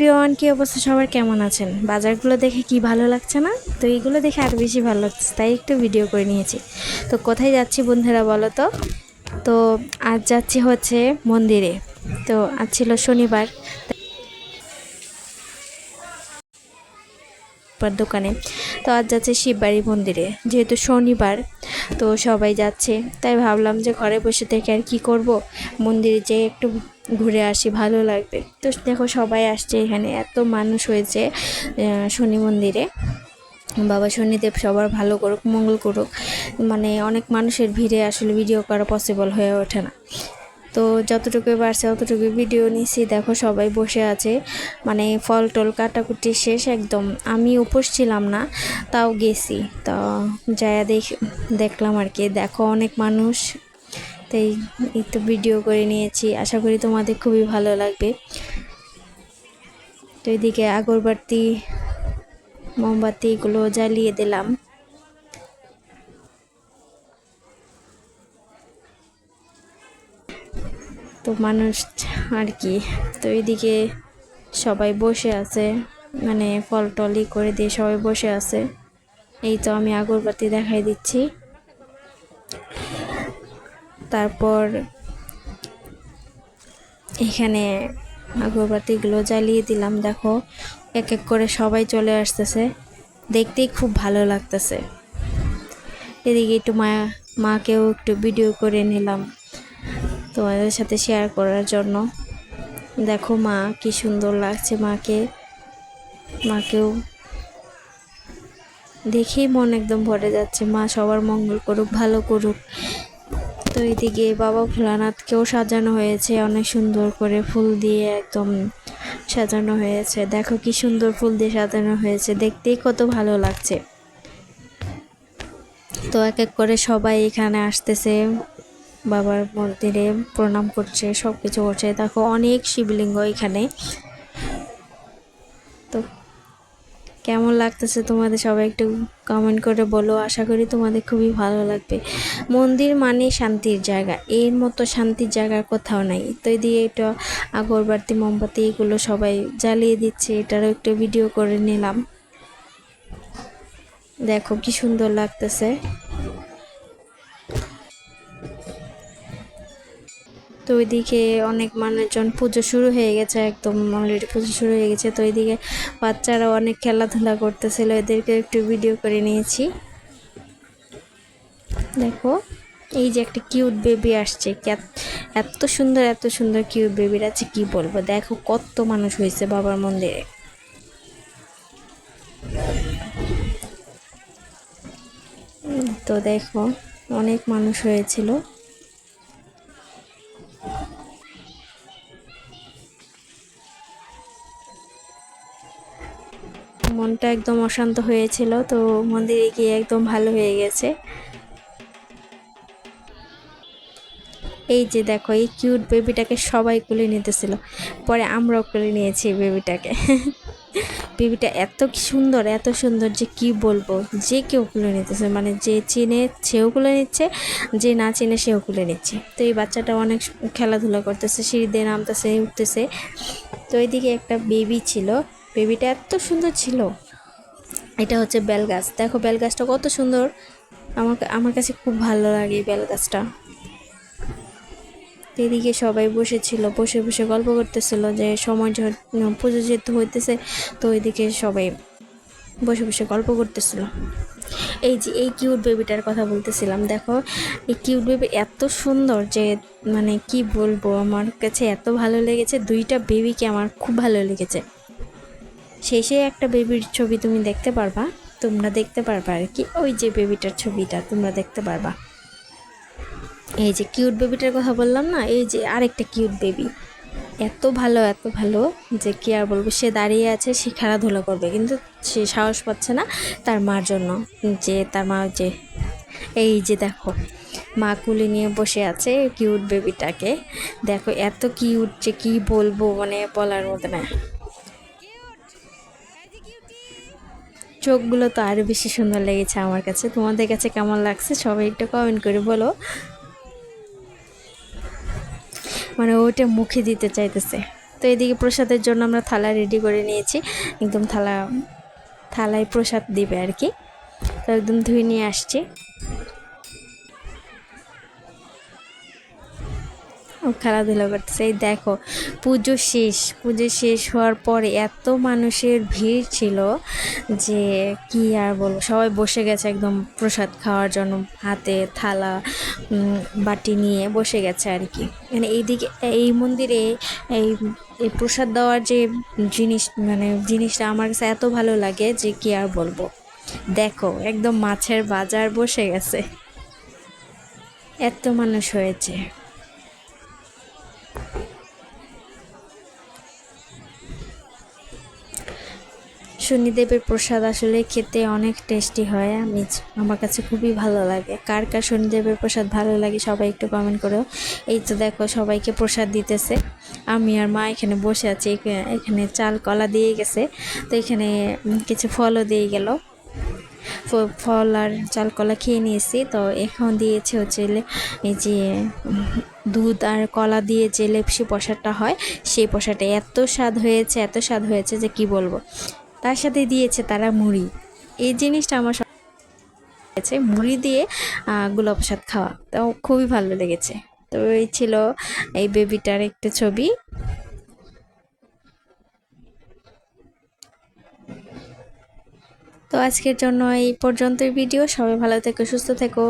Everyone, কি অবস্থা সবার, কেমন আছেন? বাজারগুলো দেখে কি ভালো লাগছে না? তো এইগুলো দেখে আরও বেশি ভালো লাগছে, তাই একটু ভিডিও করে নিয়েছি। তো কোথায় যাচ্ছি বন্ধুরা বলো তো? তো আজ যাচ্ছি হচ্ছে মন্দিরে। তো আজ ছিল শনিবার, দোকানে। তো আজ যাচ্ছে শিববাড়ি মন্দিরে, যেহেতু শনিবার তো সবাই যাচ্ছে, তাই ভাবলাম যে ঘরে বসে থেকে আর কি করব, মন্দিরে যেয়ে একটু ঘুরে আসি, ভালো লাগবে। তো দেখো সবাই আসছে, এখানে এত মানুষ হয়েছে শনি মন্দিরে। বাবা শনিদেব সবার ভালো করুক, মঙ্গল করুক। মানে অনেক মানুষের ভিড়ে আসলে ভিডিও করা পসিবল হয়ে ওঠে না। তো যতটুকু পারছে অতটুকু ভিডিও নিছি। দেখো সবাই বসে আছে, মানে ফল টল কাটাকুটি শেষ একদম। আমি উপোস ছিলাম না, তাও গেছি। তো যায়া দেখলাম আর কি। দেখো অনেক মানুষ, তাই একটু ভিডিও করে নিয়েছি। আশা করি তোমাদের খুবই ভালো লাগবে। তো এদিকে আগরবাতি মোমবাতি এগুলো জ্বালিয়ে দিলাম। তো মানুষ আর কি। তো এদিকে সবাই বসে আছে, মানে ফল টলি করে দিয়ে সবাই বসে আছে। এই তো আমি আগরবাতি দেখাই দিচ্ছি। তারপর এখানে আগরবাতিগুলো জ্বালিয়ে দিলাম। দেখো এক এক করে সবাই চলে আসতেছে, দেখতেই খুব ভালো লাগতেছে। এদিকে একটু মাকেও একটু ভিডিও করে নিলাম তোমাদের সাথে শেয়ার করার জন্য। দেখো মা কি সুন্দর লাগছে, মাকেও দেখেই মন একদম ভরে যাচ্ছে। মা সবার মঙ্গল করুক, ভালো করুক। তো এদিকে বাবা ভোলানাথকেও সাজানো হয়েছে অনেক সুন্দর করে, ফুল দিয়ে একদম সাজানো হয়েছে। দেখো কি সুন্দর ফুল দিয়ে সাজানো হয়েছে, দেখতেই কত ভালো লাগছে। তো এক এক করে সবাই এখানে আসতেছে, বাবার মন্দিরে প্রণাম করছে, সব কিছু করছে। দেখো অনেক শিবলিঙ্গ এখানে। তো কেমন লাগতেছে তোমাদের সবাই একটু কমেন্ট করে বলো। আশা করি তোমাদের খুবই ভালো লাগবে। মন্দির মানে শান্তির জায়গা, এর মতো শান্তির জায়গা কোথাও নাই। তো এদিকে এটা আগরবাতি মোমবাতি এগুলো সবাই জ্বালিয়ে দিচ্ছে, এটারও একটু ভিডিও করে নিলাম। দেখো কি সুন্দর লাগতেছে। তো ওইদিকে অনেক মানুষজন, পুজো শুরু হয়ে গেছে, একদম অলরেডি পুজো শুরু হয়ে গেছে। তো ওইদিকে বাচ্চারা অনেক খেলাধুলা করতেছিল, এদেরকে একটু ভিডিও করে নিয়েছি। দেখো এই যে একটা কিউট বেবি আসছে, এত সুন্দর এত সুন্দর কিউট বেবির আছে, কি বলবো। দেখো কত মানুষ হয়েছে বাবার মন্দিরে। তো দেখো অনেক মানুষ হয়েছিল। মনটা একদম অশান্ত হয়েছিল, তো মন্দিরে গিয়ে একদম ভালো হয়ে গেছে। এই যে দেখো এই কিউট বেবিটাকে সবাই কোলে নিতেছিল, পরে আমরাও কোলে নিয়েছি বেবিটাকে। বেবিটা এত সুন্দর এত সুন্দর যে কি বলবো, যে কেউ কোলে নিতেছে, মানে যে চিনে সেও কোলে নিচ্ছে, যে না চিনে সেও কোলে নিচ্ছে। তো এই বাচ্চাটা অনেক খেলাধুলা করতেছে, সিঁড়ি দিয়ে নামতেছে উঠতেছে। তো এইদিকে একটা বেবি ছিল, বেবিটা এত সুন্দর ছিল। এটা হচ্ছে বেল গাছ, দেখো বেল গাছটা কত সুন্দর। আমার কাছে খুব ভালো লাগে এই বেল গাছটা। এদিকে সবাই বসেছিল, বসে বসে গল্প করতেছিল যে সময় পুজো যেহেতু হইতেছে, তো ওইদিকে সবাই বসে বসে গল্প করতেছিল। এই যে এই কিউট বেবিটার কথা বলতেছিলাম। দেখো এই কিউট বেবি এত সুন্দর যে মানে কি বলবো, আমার কাছে এত ভালো লেগেছে। দুইটা বেবিকে আমার খুব ভালো লেগেছে। শেষে একটা বেবির ছবি তুমি দেখতে পারবা, তোমরা দেখতে পারবা আর কি। ওই যে বেবিটার ছবিটা তোমরা দেখতে পারবা। এই যে কিউট বেবিটার কথা বললাম না, এই যে আরেকটা কিউট বেবি, এত ভালো এত ভালো যে কি আর বলবো। সে দাঁড়িয়ে আছে, সে খেলাধুলা করবে, কিন্তু সে সাহস পাচ্ছে না তার মার জন্য, যে তার মা যে এই যে দেখো মা কুলি নিয়ে বসে আছে কিউট বেবিটাকে। দেখো এত কিউট যে কি বলবো, মানে বলার মতো না। চোখগুলো তো আরও বেশি সুন্দর লেগেছে আমার কাছে। তোমাদের কাছে কেমন লাগছে সবাই একটু কমেন্ট করে বলো। মানে ওইটা মুখে দিতে চাইতেছে, তো এদিকে প্রসাদের জন্য আমরা থালা রেডি করে নিয়েছি, একদম থালায় প্রসাদ দিবে আর কি। তো একদম ধুয়ে নিয়ে আসছি। ও খেলাধুলা করতেছে। এই দেখো পুজো শেষ হওয়ার পরে এত মানুষের ভিড় ছিল যে কি আর বলবো, সবাই বসে গেছে একদম প্রসাদ খাওয়ার জন্য, হাতে থালা বাটি নিয়ে বসে গেছে আর কি। মানে এইদিকে এই মন্দিরে এই এই প্রসাদ দেওয়ার যে জিনিসটা আমার কাছে এত ভালো লাগে যে কি আর বলবো। দেখো একদম মাছের বাজার বসে গেছে, এত মানুষ হয়েছে। শনিদেবের প্রসাদ আসলে খেতে অনেক টেস্টি হয়, আমার কাছে খুবই ভালো লাগে। কার কার শনিদেবের প্রসাদ ভালো লাগে সবাই একটু কমেন্ট করো। এই তো দেখো সবাইকে প্রসাদ দিতেছে, আমি আর মা এখানে বসে আছি। এখানে চাল কলা দিয়ে গেছে, তো এখানে কিছু ফলও দিয়ে গেল। ফল আর চাল কলা খেয়ে নিয়েছি। তো এখন দিয়েছে হচ্ছে এই যে দুধ আর কলা দিয়ে যে লেপসি প্রসাদটা হয়, সেই প্রসাদটা এত স্বাদ হয়েছে যে কি বলবো। তার সাথে দিয়েছে তারা মুড়ি, এই জিনিসটা আমার কাছে মুড়ি দিয়ে গোলাপ প্রসাদ খাওয়া, তো খুবই ভালো লেগেছে। তো এই ছিল এই বেবিটার একটা ছবি। তো আজকের জন্য এই পর্যন্তই ভিডিও। সবাই ভালো থেকো, সুস্থ থেকো।